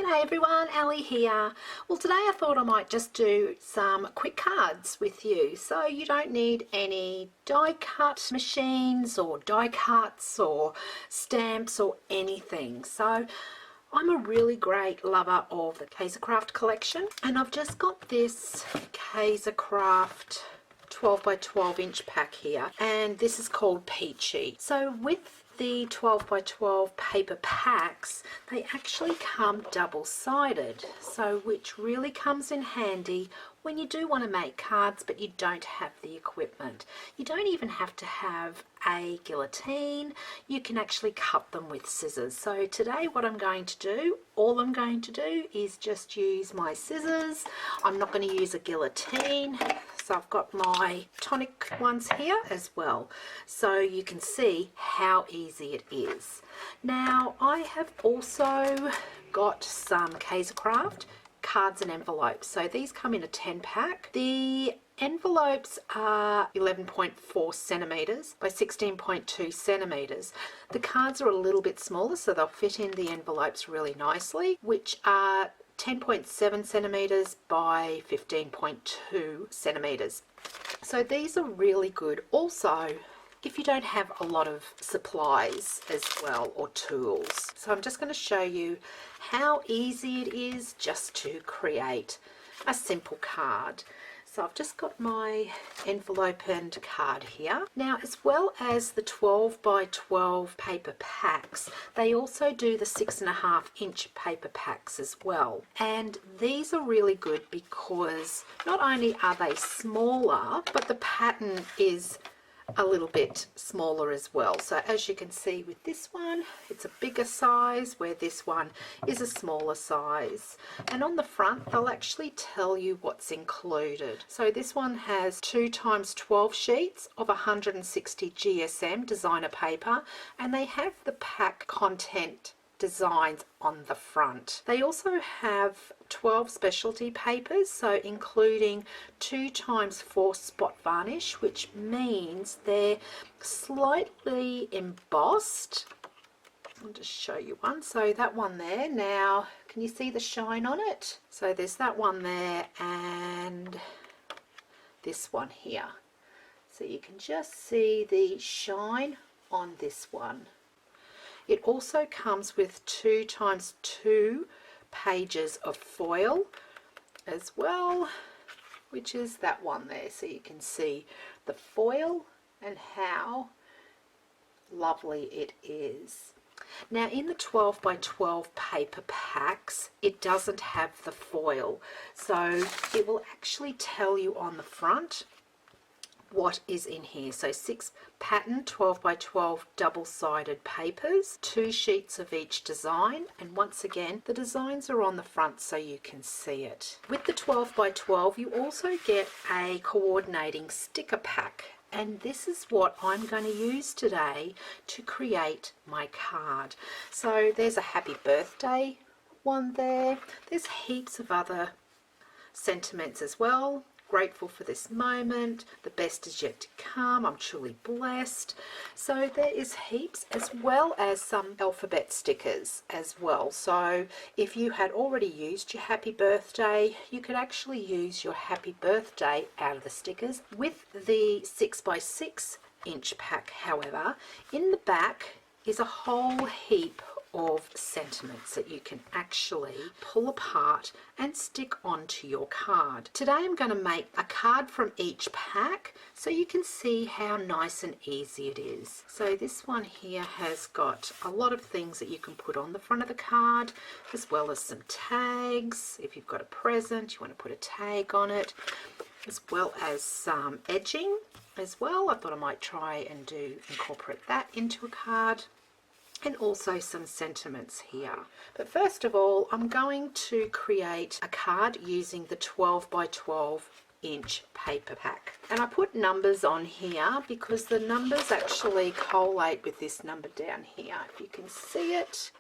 G'day everyone, Ali here. Well, today I thought I might just do some quick cards with you. So you don't need any die cut machines or die cuts or stamps or anything. So I'm a really great lover of the KaiserCraft collection, and I've just got this KaiserCraft 12 by 12 inch pack here, and this is called Peachy. So with the 12 by 12 paper packs, they actually come double-sided, so which really comes in handy when you do want to make cards but you don't have the equipment. You don't even have to have a guillotine, you can actually cut them with scissors. So today what I'm going to do, all I'm going to do is just use my scissors. I'm not going to use a guillotine. So I've got my tonic ones here as well, so you can see how easy it is. Now I have also got some KaiserCraft cards and envelopes. So these come in a 10 pack. The envelopes are 11.4 centimeters by 16.2 centimeters. The cards are a little bit smaller, so they'll fit in the envelopes really nicely, which are 10.7 centimeters by 15.2 centimeters. So these are really good. Also, if you don't have a lot of supplies as well or tools. So I'm just going to show you how easy it is just to create a simple card. So I've just got my envelope and card here. Now, as well as the 12 by 12 paper packs, they also do the 6.5 inch paper packs as well. And these are really good because not only are they smaller, but the pattern is a little bit smaller as well. So as you can see with this one, it's a bigger size, where this one is a smaller size. And on the front, they'll actually tell you what's included. So this one has 2 times 12 sheets of 160 GSM designer paper, and they have the pack content designs on the front. They also have 12 specialty papers, so including 2 times 4 spot varnish, which means they're slightly embossed. I'll just show you one. So that one there, now can you see the shine on it? So there's that one there and this one here. So you can just see the shine on this one. It also comes with 2 times 2 pages of foil as well, which is that one there. So you can see the foil and how lovely it is. Now in the 12 by 12 paper packs, it doesn't have the foil. So it will actually tell you on the front what is in here. So 6 pattern 12 by 12 double-sided papers, 2 sheets of each design, and once again the designs are on the front so you can see it. With the 12 by 12 you also get a coordinating sticker pack, and this is what I'm going to use today to create my card. So there's a happy birthday one there, there's heaps of other sentiments as well. Grateful for this moment, the best is yet to come, I'm truly blessed. So there is heaps, as well as some alphabet stickers as well. So if you had already used your happy birthday, you could actually use your happy birthday out of the stickers. With the 6 by 6 inch pack, however, in the back is a whole heap of sentiments that you can actually pull apart and stick onto your card. Today I'm going to make a card from each pack so you can see how nice and easy it is. So this one here has got a lot of things that you can put on the front of the card, as well as some tags. If you've got a present, you want to put a tag on it, as well as some edging as well. I thought I might try and incorporate that into a card. And also some sentiments here. But first of all, I'm going to create a card using the 12 by 12 inch paper pack. And I put numbers on here because the numbers actually collate with this number down here, if you can see it.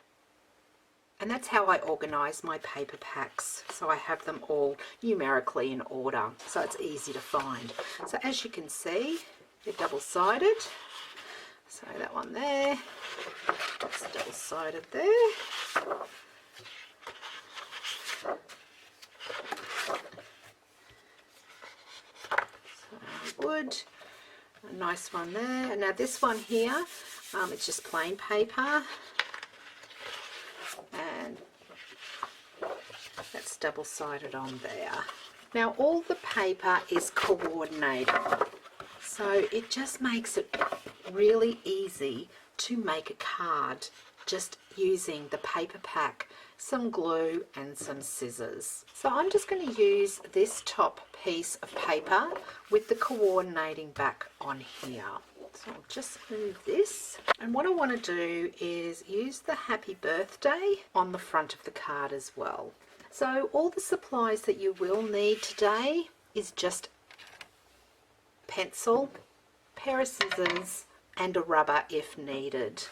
And that's how I organize my paper packs. So I have them all numerically in order, so it's easy to find. So as you can see, they're double-sided. So that one there, that's double-sided there. wood. A nice one there. And now this one here, it's just plain paper, and that's double-sided on there. Now all the paper is coordinated, so it just makes it really easy to make a card just using the paper pack, some glue and some scissors. So I'm just going to use this top piece of paper with the coordinating back on here. So I'll just move this, and what I want to do is use the happy birthday on the front of the card as well. So all the supplies that you will need today is just pencil, pair of scissors and a rubber if needed.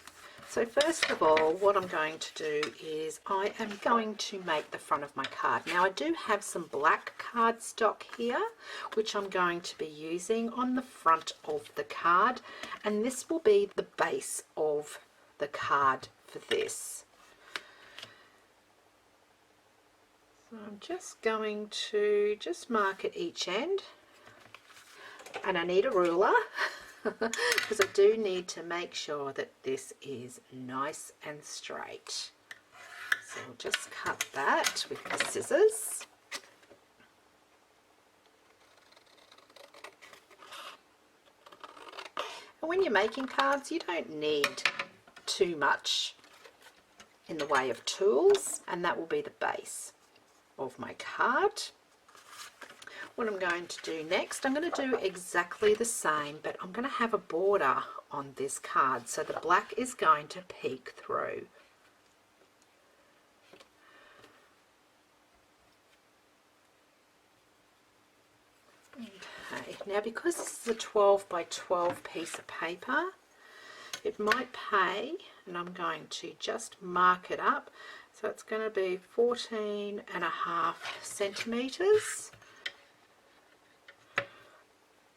So first of all, what I'm going to do is I am going to make the front of my card. Now I do have some black cardstock here, which I'm going to be using on the front of the card, and this will be the base of the card for this. So I'm just going to just mark at each end, and I need a ruler because I do need to make sure that this is nice and straight. So we'll just cut that with the scissors. And when you're making cards, you don't need too much in the way of tools, and that will be the base of my card. What I'm going to do next, I'm going to do exactly the same, but I'm going to have a border on this card, so the black is going to peek through. Okay, now because this is a 12 by 12 piece of paper, it might pay, and I'm going to just mark it up. So it's going to be 14.5 centimetres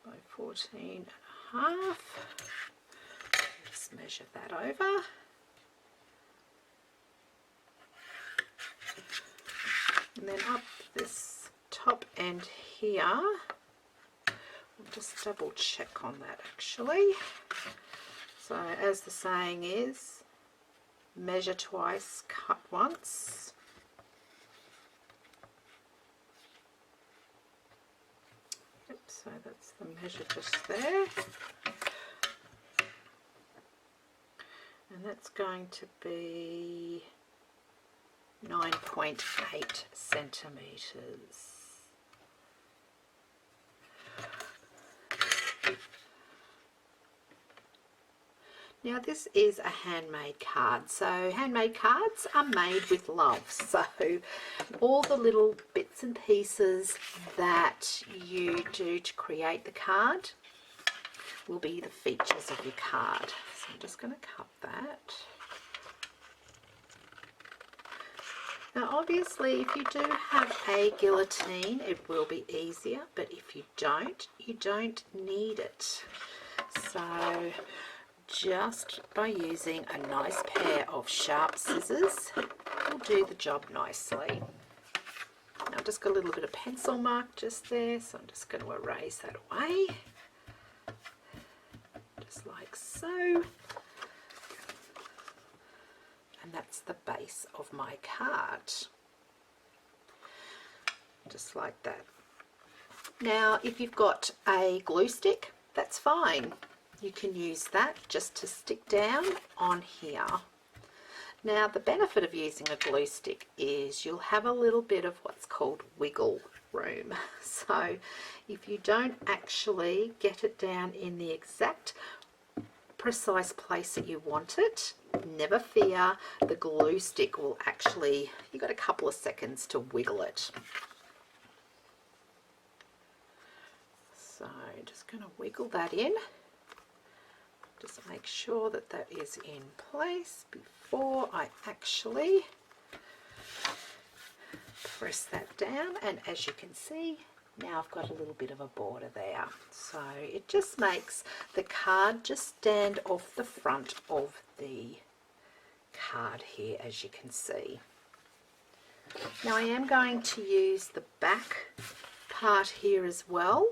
by 14.5. Just measure that over. And then up this top end here, we'll just double check on that actually. So as the saying is, measure twice, cut once. Yep, so that's the measure just there. And that's going to be 9.8 centimetres. Now this is a handmade card, so handmade cards are made with love, so all the little bits and pieces that you do to create the card will be the features of your card. So I'm just going to cut that. Now obviously if you do have a guillotine it will be easier, but if you don't need it. So just by using a nice pair of sharp scissors will do the job nicely. Now I've just got a little bit of pencil mark just there, so I'm just going to erase that away, just like so. And that's the base of my card, just like that. Now if you've got a glue stick, that's fine. You can use that just to stick down on here. Now the benefit of using a glue stick is you'll have a little bit of what's called wiggle room. So if you don't actually get it down in the exact precise place that you want it, never fear, the glue stick will actually, you've got a couple of seconds to wiggle it. So just going to wiggle that in. Just make sure that that is in place before I actually press that down, and as you can see now I've got a little bit of a border there, so it just makes the card just stand off the front of the card here, as you can see. Now I am going to use the back part here as well.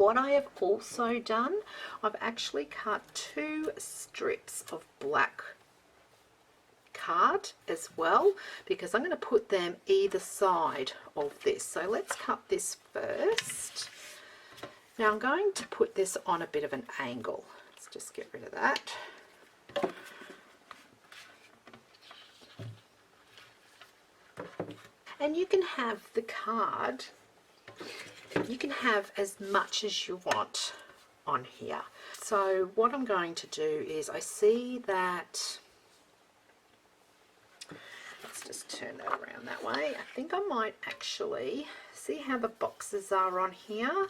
What I have also done, I've actually cut 2 strips of black card as well, because I'm going to put them either side of this. So let's cut this first. Now I'm going to put this on a bit of an angle. Let's just get rid of that. And you can have the card, you can have as much as you want on here. So what I'm going to do is, I see that, let's just turn that around that way. I think I might actually, see how the boxes are on here?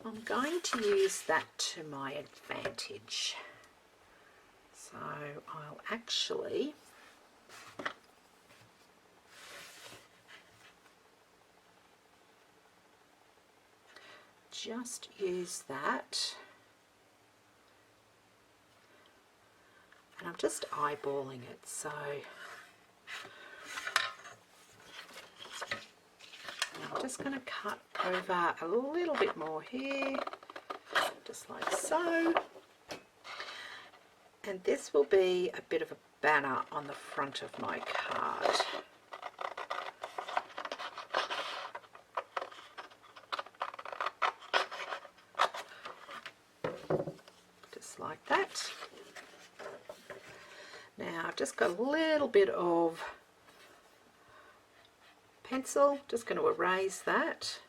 I'm going to use that to my advantage. So I'll actually just use that, and I'm just eyeballing it. So I'm just going to cut over a little bit more here, just like so, and this will be a bit of a banner on the front of my card. Just like that. Now I've just got a little bit of pencil, just going to erase that,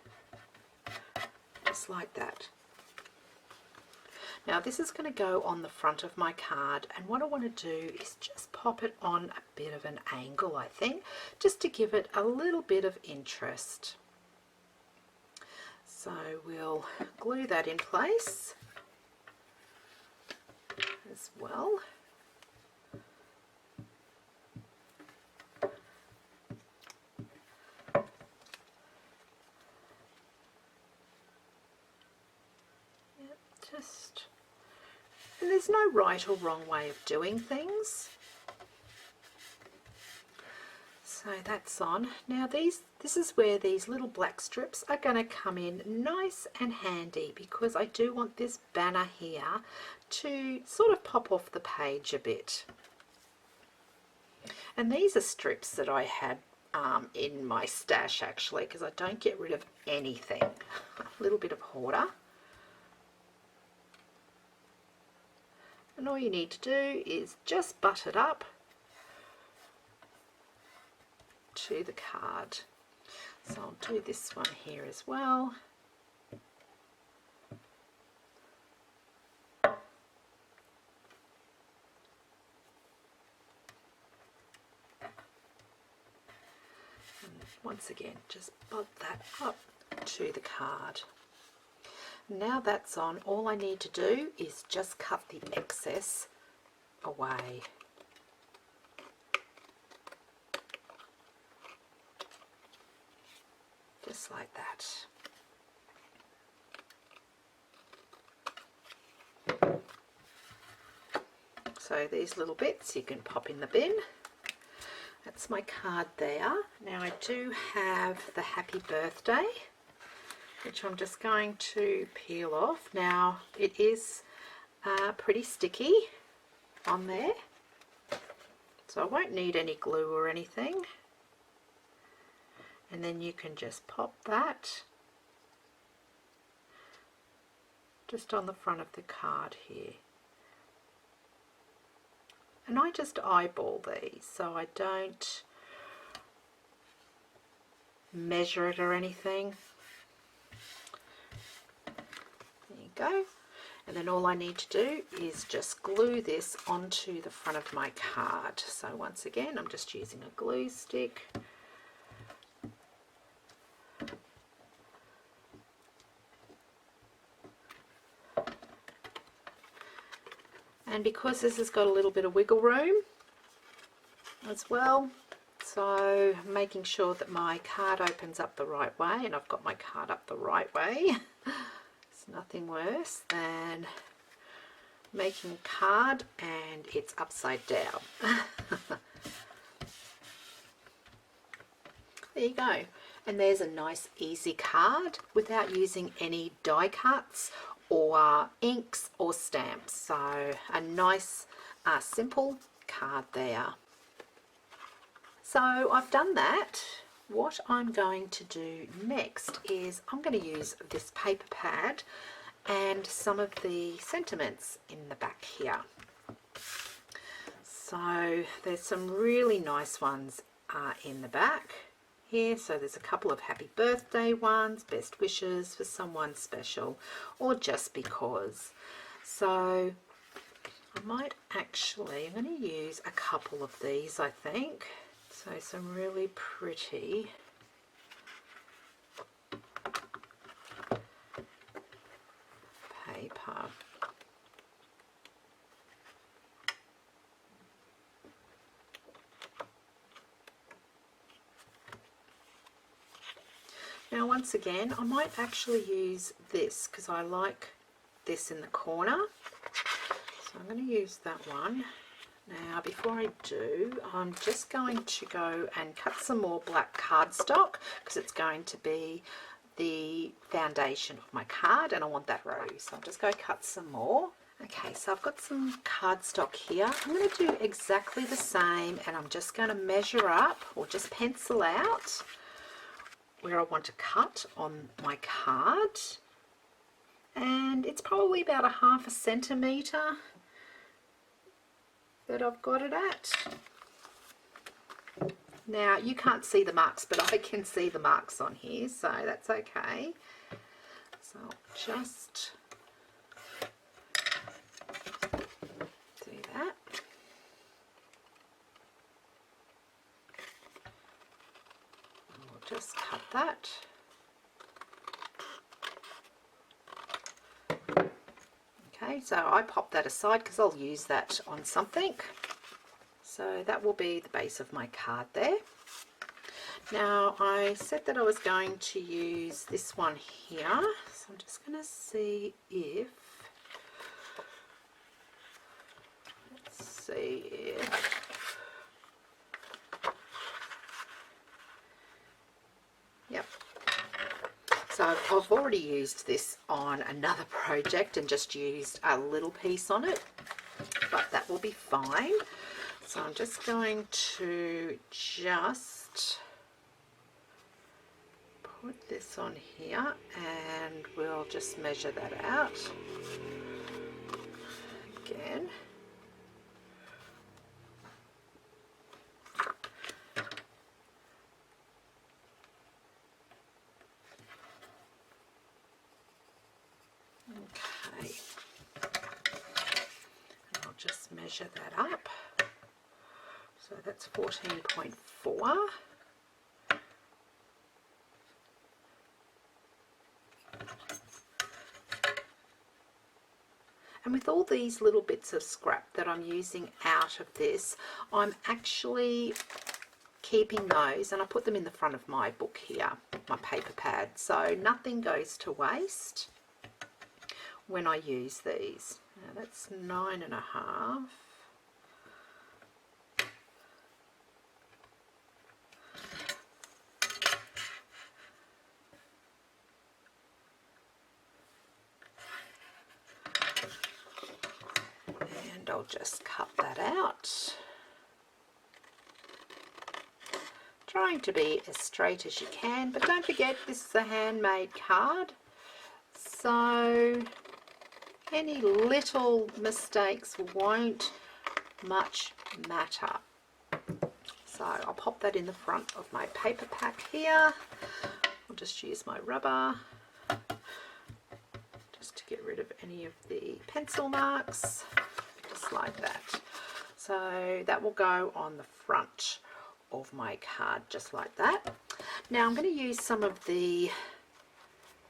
just like that. Now this is going to go on the front of my card, and what I want to do is just pop it on a bit of an angle, I think, just to give it a little bit of interest. So we'll glue that in place as well. And there's no right or wrong way of doing things. So that's on. Now this is where these little black strips are going to come in nice and handy, because I do want this banner here to sort of pop off the page a bit. And these are strips that I had in my stash, actually, because I don't get rid of anything. A little bit of hoarder. And all you need to do is just butt it up to the card. So I'll do this one here as well. And once again, just butt that up to the card. Now that's on, all I need to do is just cut the excess away. Just like that. So these little bits you can pop in the bin. That's my card there. Now I do have the happy birthday, which I'm just going to peel off. Now it is pretty sticky on there, so I won't need any glue or anything. And then you can just pop that just on the front of the card here. And I just eyeball these, so I don't measure it or anything. There you go. And then all I need to do is just glue this onto the front of my card. So once again, I'm just using a glue stick. And because this has got a little bit of wiggle room as well, so making sure that my card opens up the right way, and I've got my card up the right way. It's nothing worse than making a card and it's upside down. There you go. And there's a nice easy card without using any die cuts or inks or stamps. So a nice simple card there. So I've done that. What I'm going to do next is I'm going to use this paper pad and some of the sentiments in the back here. So there's some really nice ones in the back here. So there's a couple of happy birthday ones, best wishes for someone special, or just because. So I might actually, I'm going to use a couple of these, I think. So some really pretty paper. Now once again, I might actually use this because I like this in the corner. So I'm going to use that one. Now before I do, I'm just going to go and cut some more black cardstock because it's going to be the foundation of my card and I want that rose. So I'm just going to cut some more. Okay, so I've got some cardstock here. I'm going to do exactly the same and I'm just going to measure up or just pencil out where I want to cut on my card. And it's probably about a 1/2 centimetre that I've got it at. Now you can't see the marks, but I can see the marks on here, so that's okay. So I'll just do that. We'll just cut that. Okay, so I pop that aside because I'll use that on something. So that will be the base of my card there. Now I said that I was going to use this one here, so I'm just going to see if, let's see if, yep. So I've already used this on another project and just used a little piece on it, but that will be fine. So I'm just going to just put this on here and we'll just measure that out again. Okay, and I'll just measure that up. So that's 14.4. And with all these little bits of scrap that I'm using out of this, I'm actually keeping those, and I put them in the front of my book here, my paper pad, so nothing goes to waste when I use these. Now that's 9.5. And I'll just cut that out. Trying to be as straight as you can, but don't forget this is a handmade card, so any little mistakes won't much matter. So I'll pop that in the front of my paper pack here. I'll just use my rubber just to get rid of any of the pencil marks, just like that. So that will go on the front of my card, just like that. Now I'm going to use some of the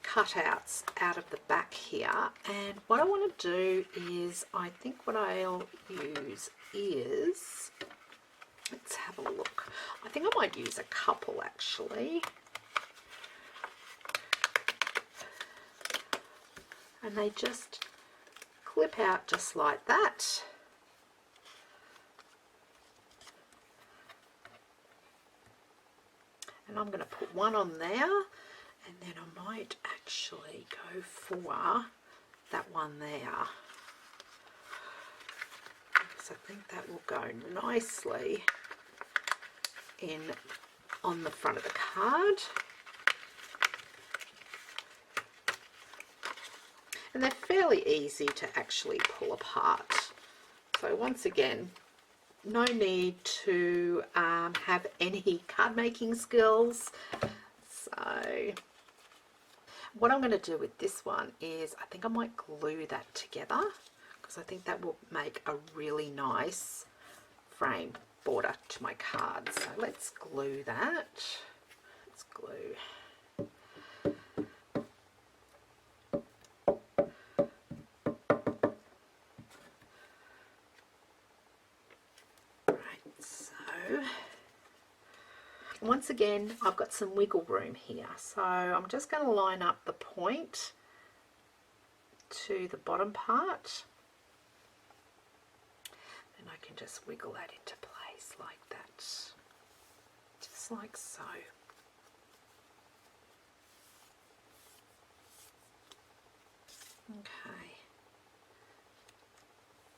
cutouts out of the back here, and what I want to do is, I think what I'll use is, let's have a look. I think I might use a couple actually. And they just clip out just like that. And I'm going to put one on there, and then I might actually go for that one there, because I think that will go nicely in on the front of the card. And they're fairly easy to actually pull apart. So once again, no need to have any card making skills. So what I'm going to do with this one is I think I might glue that together, because I think that will make a really nice frame border to my card. So let's glue that. Let's glue. Once again, I've got some wiggle room here, so I'm just going to line up the point to the bottom part, and I can just wiggle that into place like that, just like so. Okay,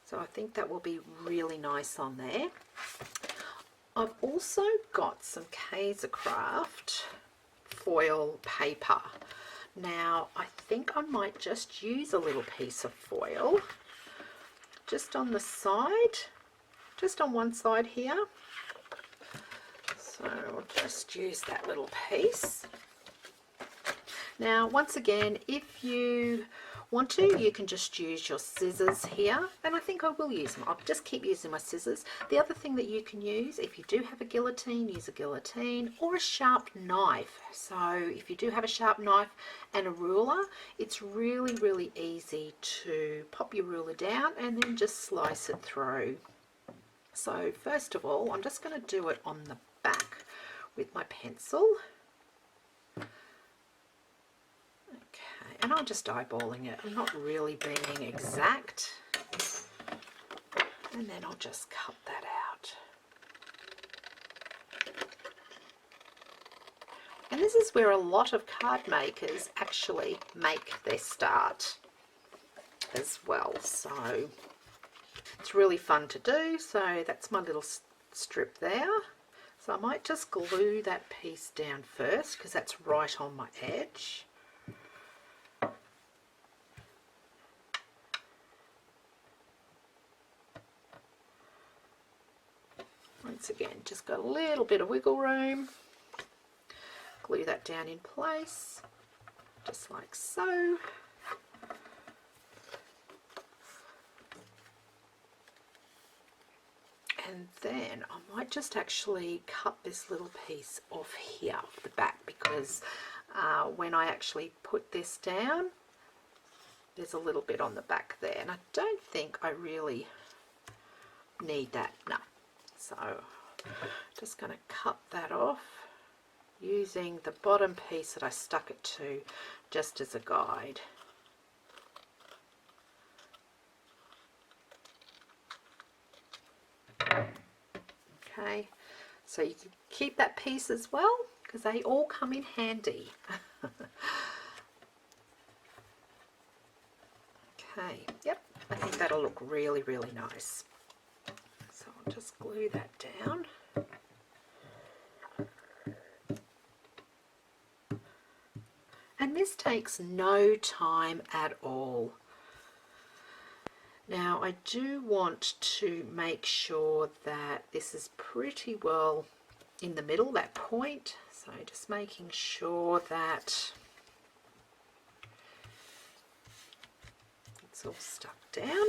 so I think that will be really nice on there. I've also got some KaiserCraft foil paper. Now I think I might just use a little piece of foil just on the side, just on one side here. So I'll just use that little piece. Now once again, if you want to, you can just use your scissors here, and I think I will use them. I'll just keep using my scissors. The other thing that you can use, if you do have a guillotine, use a guillotine or a sharp knife. So if you do have a sharp knife and a ruler, it's really easy to pop your ruler down and then just slice it through. So first of all, I'm just going to do it on the back with my pencil. And I'm just eyeballing it. I'm not really being exact. And then I'll just cut that out. And this is where a lot of card makers actually make their start as well. So it's really fun to do. So that's my little strip there. So I might just glue that piece down first, because that's right on my edge. Once again, just got a little bit of wiggle room. Glue that down in place, just like so. And then I might just actually cut this little piece off here, off the back, because when I actually put this down, there's a little bit on the back there, and I don't think I really need that. No. So just going to cut that off using the bottom piece that I stuck it to just as a guide. Okay, so you can keep that piece as well, because they all come in handy. Okay, yep, I think that'll look really nice. So I'll just glue that down. And this takes no time at all. Now I do want to make sure that this is pretty well in the middle, that point. So just making sure that it's all stuck down,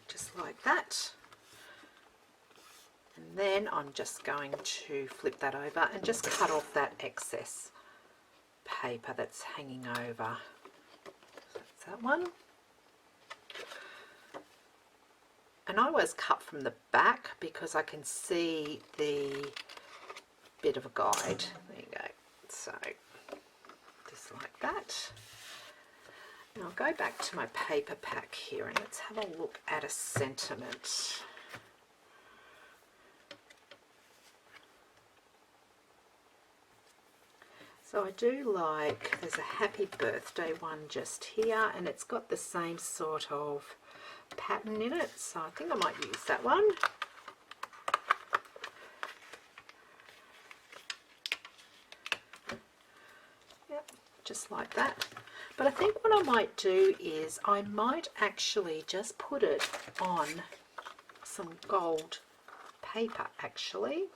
just like that. And then I'm just going to flip that over and just cut off that excess paper that's hanging over. So that's that one. And I always cut from the back because I can see the bit of a guide. There you go. So just like that. And I'll go back to my paper pack here and let's have a look at a sentiment. So I do like, there's a happy birthday one just here, and it's got the same sort of pattern in it, so I think I might use that one. Yep, just like that. But I think what I might do is I might actually just put it on some gold paper actually.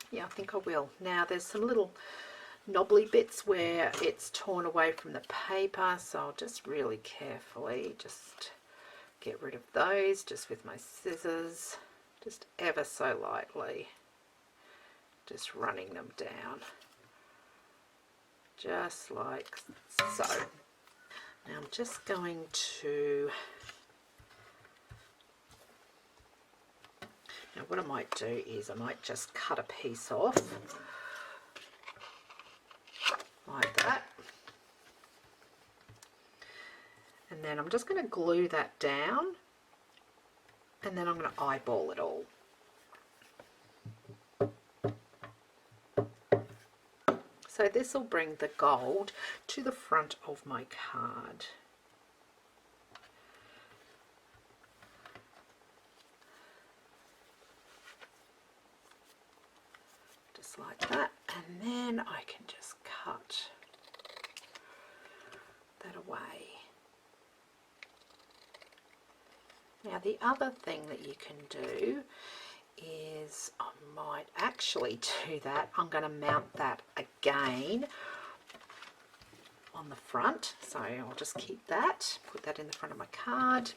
Yeah, I think I will. Now there's some little knobbly bits where it's torn away from the paper, so I'll just really carefully just get rid of those just with my scissors, just ever so lightly, just running them down, just like so. Now I'm just going to, now what I might do is I might just cut a piece off like that, and then I'm just going to glue that down, and then I'm going to eyeball it all. So this will bring the gold to the front of my card. Just like that, and then I can just cut that away. Now the other thing that you can do is, I might actually do that, I'm going to mount that again on the front, so I'll just keep that, put that in the front of my card.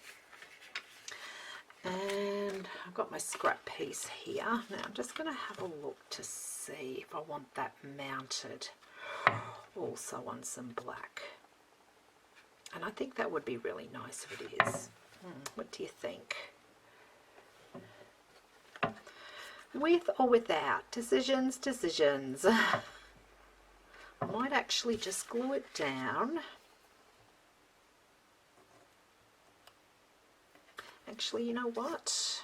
And I've got my scrap piece here. Now I'm just going to have a look to see if I want that mounted also on some black, and I think that would be really nice if it is. What do you think? With or without? Decisions, decisions. I might actually just glue it down. Actually, you know what?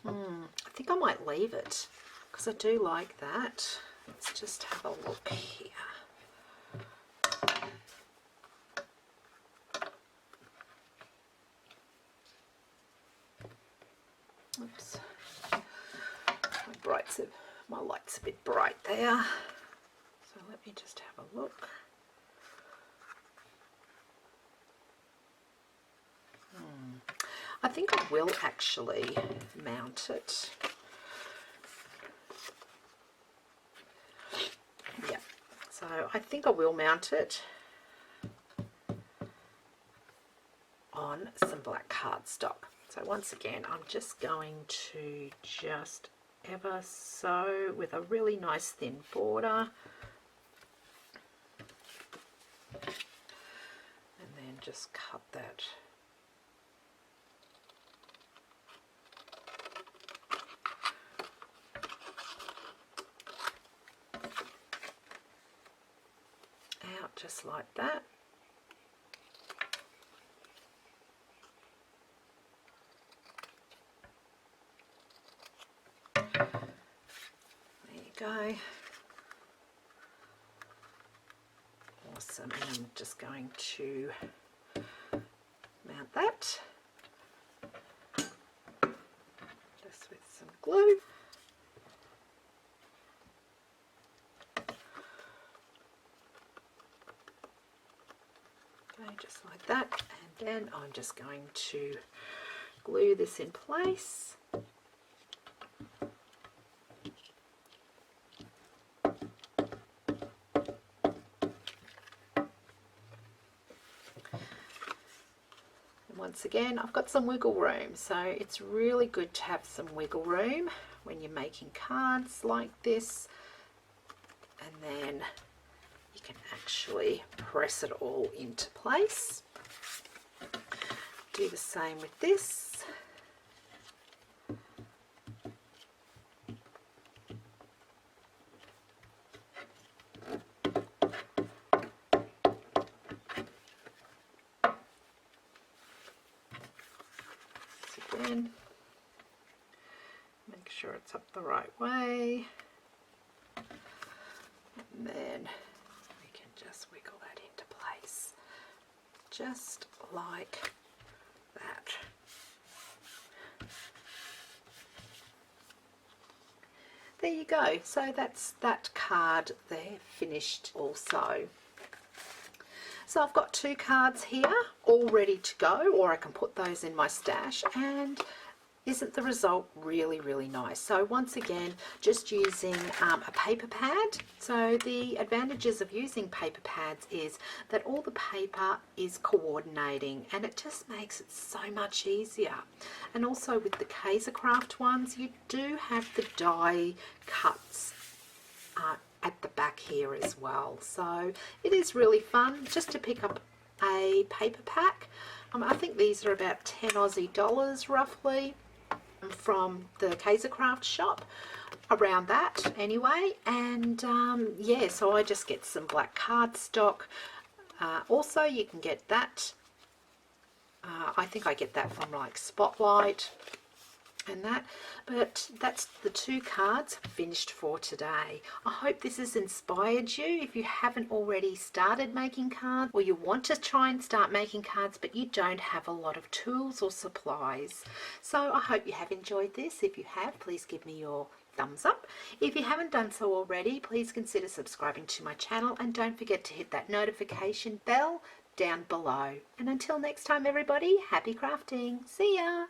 I think I might leave it because I do like that. Let's just have a look here. Oops, my light's a bit bright there. So let me just have a look. I think I will actually mount it. Yeah, so I think I will mount it on some black cardstock. So once again, I'm just going to just ever so, with a really nice thin border, and then just cut that . Out just like that. Go. Awesome, and I'm just going to mount that just with some glue. Okay, just like that, and then I'm just going to glue this in place. Once again, I've got some wiggle room, so it's really good to have some wiggle room when you're making cards like this, and then you can actually press it all into place. Do the same with this. Again, I'm up the right way. And then we can just wiggle that into place, just like that. There you go. So that's that card there finished also. So I've got 2 cards here all ready to go, or I can put those in my stash, and isn't the result really nice? So once again, just using a paper pad. So the advantages of using paper pads is that all the paper is coordinating, and it just makes it so much easier. And also with the KaiserCraft ones, you do have the die cuts at the back here as well. So it is really fun just to pick up a paper pack. I think these are about 10 Aussie dollars roughly, from the KaiserCraft shop, around that anyway. And yeah, so I just get some black cardstock. Also you can get that, I think I get that from like Spotlight and that. But that's the 2 cards finished for today. I hope this has inspired you. If you haven't already started making cards, or you want to try and start making cards but you don't have a lot of tools or supplies, so I hope you have enjoyed this. If you have, please give me your thumbs up. If you haven't done so already, please consider subscribing to my channel, and don't forget to hit that notification bell down below. And until next time everybody, happy crafting. See ya!